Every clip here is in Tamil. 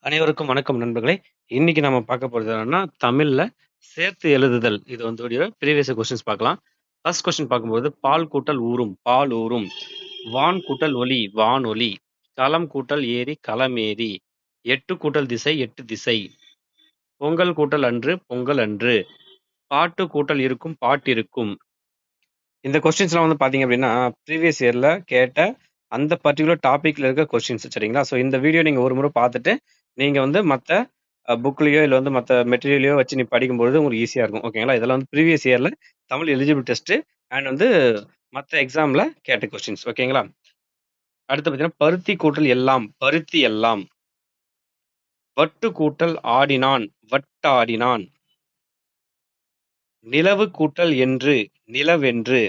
அனைவருக்கும் வணக்கம் நண்பர்களே. இன்னைக்கு நம்ம பார்க்க போறது என்னன்னா, தமிழ்ல சேர்த்து எழுதுதல். இது வந்து ப்ரீவியஸ் கொஸ்டின்ஸ் பார்க்கலாம். ஃபர்ஸ்ட் கொஸ்டின் பார்க்கும்போது, பால் கூட்டல் ஊரும், பால் ஊரும். வான் கூட்டல் ஒலி, வானொலி. களம் கூட்டல் ஏரி, களமேரி. எட்டு கூட்டல் திசை, எட்டு திசை. பொங்கல் கூட்டல் அன்று, பொங்கல் அன்று. பாட்டு கூட்டல் இருக்கும், பாட்டிருக்கும். இந்த கொஸ்டின்ஸ்லாம் வந்து பார்த்தீங்க அப்படின்னா, ப்ரீவியஸ் இயர்ல கேட்ட அந்த பர்ட்டிகுலர் டாபிக்ல இருக்க கொஸ்டின்ஸ் சரிங்களா? ஸோ இந்த வீடியோ நீங்க ஒரு முறை பார்த்துட்டு, நீங்க வந்து மத்த புக்லயோ இல்ல வந்து மத்த மெட்டீரியலையோ வச்சு படிக்கும்பொழுது உங்களுக்கு ஈஸியா இருக்கும். ஓகேங்களா? இதெல்லாம் வந்து ப்ரீவியஸ் இயர்ல தமிழ் எலிஜிபிள் டெஸ்ட் அண்ட் வந்து மத்த எக்ஸாம்ல கேட்ட கொஸ்டின்ஸ். ஓகேங்களா? அடுத்து பார்த்தீங்கன்னா, பருத்தி கூட்டல் எல்லாம், பருத்தி எல்லாம். வட்டு கூட்டல் ஆடினான், வட்டாடினான். நிலவு கூட்டல் என்று, நிலவென்று.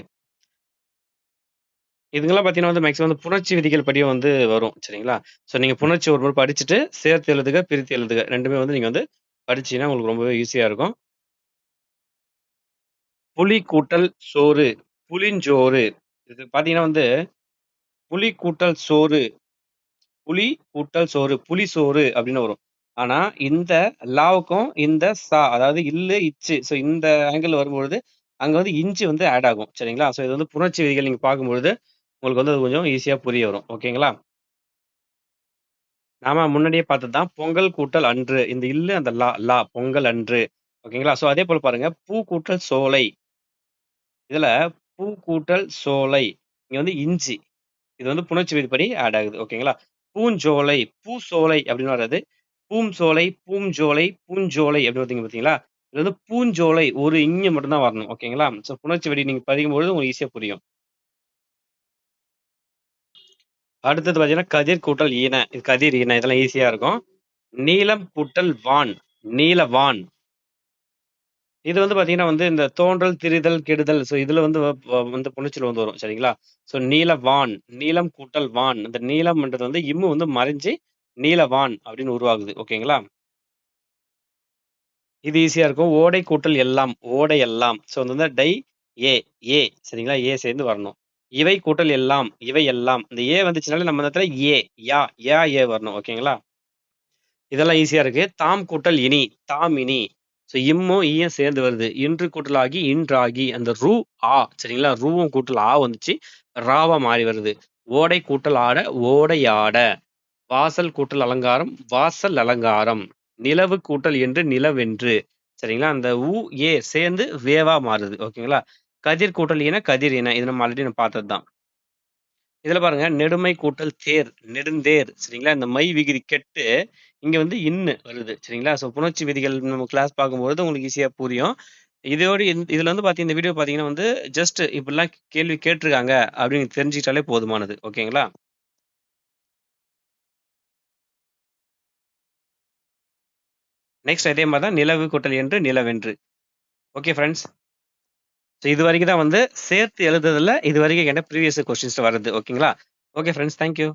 இதுங்கெல்லாம் பார்த்தீங்கன்னா வந்து மேக்ஸிமம் வந்து புணர்ச்சி விதிகள் படியே வந்து வரும். சரிங்களா? ஸோ நீங்க புணர்ச்சி ஒரு முறை படிச்சுட்டு, சேர்த்து எழுதுக, பிரித்து எழுதுக 2மே வந்து நீங்க வந்து படிச்சீங்கன்னா உங்களுக்கு ரொம்பவே ஈஸியா இருக்கும். புலி கூட்டல் சோறு, புளிஞ்சோறு. இது பார்த்தீங்கன்னா வந்து புலி கூட்டல் சோறு, புலி கூட்டல் சோறு, புளிசோறு அப்படின்னு வரும். ஆனா இந்த லாவுக்கும் இந்த அதாவது இல்லு, இச்சு. ஸோ இந்த ஆங்கிள்ல வரும்பொழுது, அங்க வந்து இஞ்சு வந்து ஆட் ஆகும். சரிங்களா? ஸோ இது வந்து புணர்ச்சி விதிகள் நீங்க பார்க்கும்பொழுது, உங்களுக்கு வந்து அது கொஞ்சம் ஈஸியா புரிய வரும். ஓகேங்களா? நாம முன்னாடியே பார்த்தது தான். பொங்கல் கூட்டல் அன்று. இந்த இல்லு அந்த பொங்கல் அன்று. ஓகேங்களா? ஸோ அதே போல பாருங்க. பூ கூட்டல் சோலை. இதுல பூ கூட்டல் சோலை. இங்க வந்து இஞ்சி. இது வந்து புணர்ச்சி விதிப்படி ஆட் ஆகுது. ஓகேங்களா? பூஞ்சோலை, பூசோலை அப்படின்னு வராது. பூம்சோலை, பூஞ்சோலை, பூஞ்சோலை அப்படி வருதுங்க பார்த்தீங்களா? இது வந்து பூஞ்சோலை ஒரு மட்டும் தான் வரணும். ஓகேங்களா? ஸோ புணர்ச்சி விதி நீங்க படிக்கும்பொழுது உங்களுக்கு ஈஸியா புரியும். அடுத்தது பார்த்தீங்கன்னா, கதிர் கூட்டல் ஈன. இது கதிர், ஈன இதெல்லாம் ஈஸியா இருக்கும். நீலம் கூட்டல் வான், நீலவான். இது வந்து பார்த்தீங்கன்னா வந்து, இந்த தோன்றல், திரிதல், கெடுதல். ஸோ இதுல வந்து வந்து புணர்ச்சில வந்து வரும். சரிங்களா? ஸோ நீலவான், நீலம் கூட்டல் வான். இந்த நீலம்ன்றது வந்து வந்து மறைஞ்சு, நீலவான் அப்படின்னு உருவாகுது. ஓகேங்களா? இது ஈஸியா இருக்கும். ஓடை கூட்டல் எல்லாம், ஓடை எல்லாம். ஸோ வந்து டை, ஏ, ஏ சரிங்களா? ஏ சேர்ந்து வரணும். இவை கூட்டல் எல்லாம், இவை எல்லாம். இந்த ஏ வந்துச்சுனாலே நம்ம இந்த இடத்துல ஏ, யா, ஏ வரணும். ஓகேங்களா? இதெல்லாம் ஈஸியா இருக்கு. தாம் கூட்டல் இனி, தாம் இனி. ஸோ இம்மும், ஈயும் சேர்ந்து வருது. இன்று கூட்டல் ஆகி, இன்றாகி. அந்த சரிங்களா? ரூவும் கூட்டல் வந்துச்சு. ராவா மாறி வருது. ஓடை கூட்டல் ஆட, ஓடையாட. வாசல் கூட்டல் அலங்காரம், வாசல் அலங்காரம். நிலவு கூட்டல் என்று, நிலவென்று. சரிங்களா? அந்த சேர்ந்து வேவா மாறுது. ஓகேங்களா? கதிர் கூட்டல் இன, கதிர் இன. இது நம்ம ஆல்ரெடி பார்த்தது தான். இதுல பாருங்க, நெடுமை கூட்டல் தேர், நெடுந்தேர். சரிங்களா? இந்த மை விகுதி கெட்டு, இங்க வந்து வருது. சரிங்களா? ஸோ புணர்ச்சி விதிகள் நம்ம கிளாஸ் பார்க்கும்பொழுது உங்களுக்கு ஈஸியா புரியும். இதோட இதுல வந்து இந்த வீடியோ பார்த்தீங்கன்னா வந்து, ஜஸ்ட் இப்படிலாம் கேள்வி கேட்டுருக்காங்க அப்படின்னு தெரிஞ்சுக்கிட்டாலே போதுமானது. ஓகேங்களா? நெக்ஸ்ட் அதே மாரி தான் நிலவு கூட்டல் என்று, நிலவென்று. Okay friends. ஸோ இதுவரைக்கும் தான் வந்து சேர்த்து எழுதுறதுல இதுவரைக்கும் கேட்ட ப்ரீவியஸ் கொஸ்டின்ஸ் வருது. ஓகேங்களா? Okay friends. Thank you.